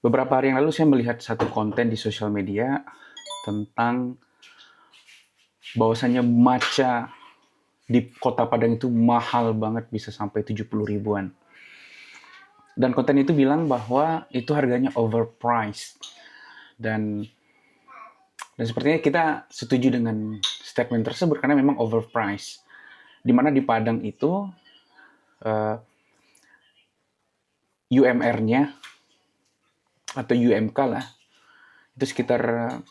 Beberapa hari yang lalu saya melihat satu konten di sosial media tentang bahwasannya matcha di Kota Padang itu mahal banget, bisa sampai 70 ribuan. Dan konten itu bilang bahwa itu harganya overpriced. Dan sepertinya kita setuju dengan statement tersebut karena memang overpriced. Di mana di Padang itu UMR-nya atau UMK lah itu sekitar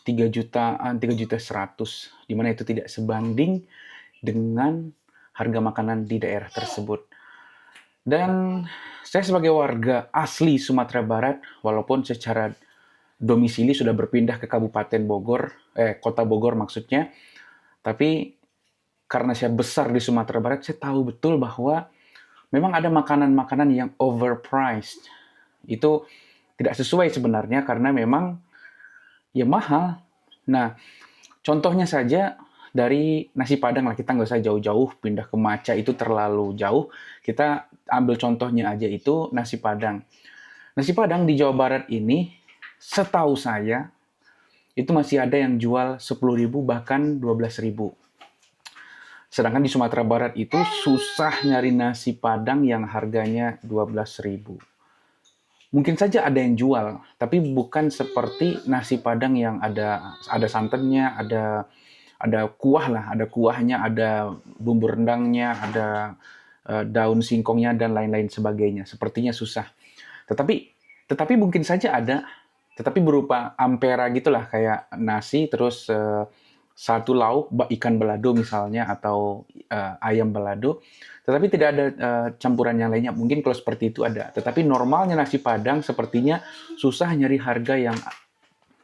3 jutaan, 3 juta 100, di mana itu tidak sebanding dengan harga makanan di daerah tersebut. Dan saya sebagai warga asli Sumatera Barat, walaupun secara domisili sudah berpindah ke Kabupaten Bogor, Kota Bogor maksudnya, tapi karena saya besar di Sumatera Barat, saya tahu betul bahwa memang ada makanan-makanan yang overpriced. Itu tidak sesuai sebenarnya karena memang ya mahal. Nah, contohnya saja dari nasi Padang lah, kita nggak usah jauh-jauh pindah ke matcha, itu terlalu jauh. Kita ambil contohnya aja itu nasi Padang. Nasi Padang di Jawa Barat ini, setahu saya, itu masih ada yang jual 10.000 bahkan 12.000. Sedangkan di Sumatera Barat itu susah nyari nasi Padang yang harganya 12.000. Mungkin saja ada yang jual, tapi bukan seperti nasi Padang yang ada santannya, ada kuah lah, ada kuahnya, ada bumbu rendangnya, ada daun singkongnya dan lain-lain sebagainya. Sepertinya susah. Tetapi mungkin saja ada, tetapi berupa ampera gitulah, kayak nasi terus satu lauk ikan balado misalnya atau ayam balado. Tetapi tidak ada campuran yang lainnya. Mungkin kalau seperti itu ada. Tetapi normalnya nasi Padang sepertinya susah nyari harga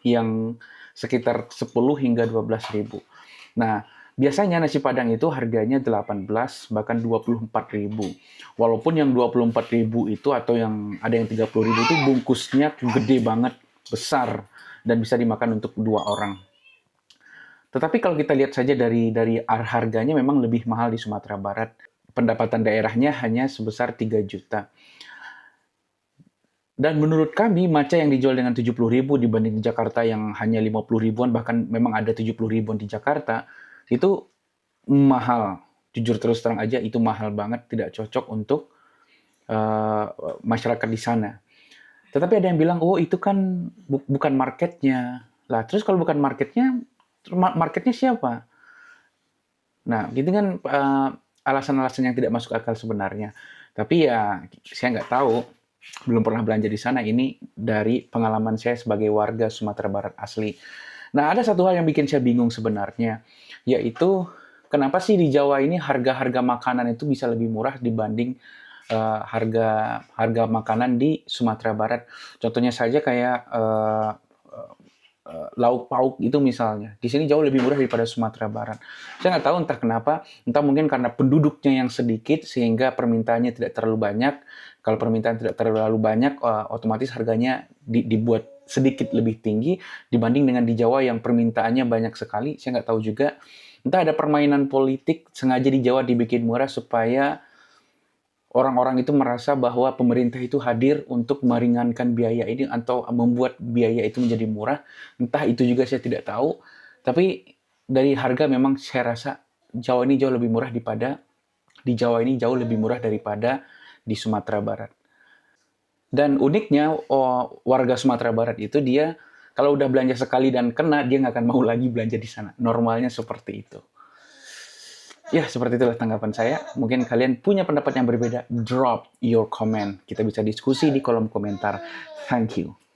yang sekitar 10 hingga 12.000. Nah, biasanya nasi Padang itu harganya 18 bahkan 24.000. Walaupun yang 24.000 itu atau yang ada yang 30.000 itu bungkusnya gede banget, besar dan bisa dimakan untuk 2 orang. Tetapi kalau kita lihat saja dari harganya memang lebih mahal di Sumatera Barat. Pendapatan daerahnya hanya sebesar 3 juta. Dan menurut kami, matcha yang dijual dengan 70.000 dibanding di Jakarta yang hanya 50 ribuan, bahkan memang ada 70 ribuan di Jakarta, itu mahal. Jujur terus terang aja, itu mahal banget, tidak cocok untuk masyarakat di sana. Tetapi ada yang bilang, oh itu kan bukan marketnya. Lah, terus kalau bukan marketnya siapa? Nah, gitu kan alasan-alasan yang tidak masuk akal sebenarnya. Tapi ya, saya nggak tahu. Belum pernah belanja di sana. Ini dari pengalaman saya sebagai warga Sumatera Barat asli. Nah, ada satu hal yang bikin saya bingung sebenarnya. Yaitu, kenapa sih di Jawa ini harga-harga makanan itu bisa lebih murah dibanding harga makanan di Sumatera Barat. Contohnya saja kayak lauk pauk itu misalnya. Di sini jauh lebih murah daripada Sumatera Barat. Saya nggak tahu entah kenapa, entah mungkin karena penduduknya yang sedikit sehingga permintaannya tidak terlalu banyak. Kalau permintaan tidak terlalu banyak, otomatis harganya dibuat sedikit lebih tinggi dibanding dengan di Jawa yang permintaannya banyak sekali. Saya nggak tahu juga. Entah ada permainan politik sengaja di Jawa dibikin murah supaya orang-orang itu merasa bahwa pemerintah itu hadir untuk meringankan biaya ini atau membuat biaya itu menjadi murah. Entah itu juga saya tidak tahu. Tapi dari harga memang saya rasa Jawa ini jauh lebih murah daripada di Sumatera Barat. Dan uniknya warga Sumatera Barat itu dia kalau udah belanja sekali dan kena, dia nggak akan mau lagi belanja di sana. Normalnya seperti itu. Ya, seperti itulah tanggapan saya. Mungkin kalian punya pendapat yang berbeda. Drop your comment. Kita bisa diskusi di kolom komentar. Thank you.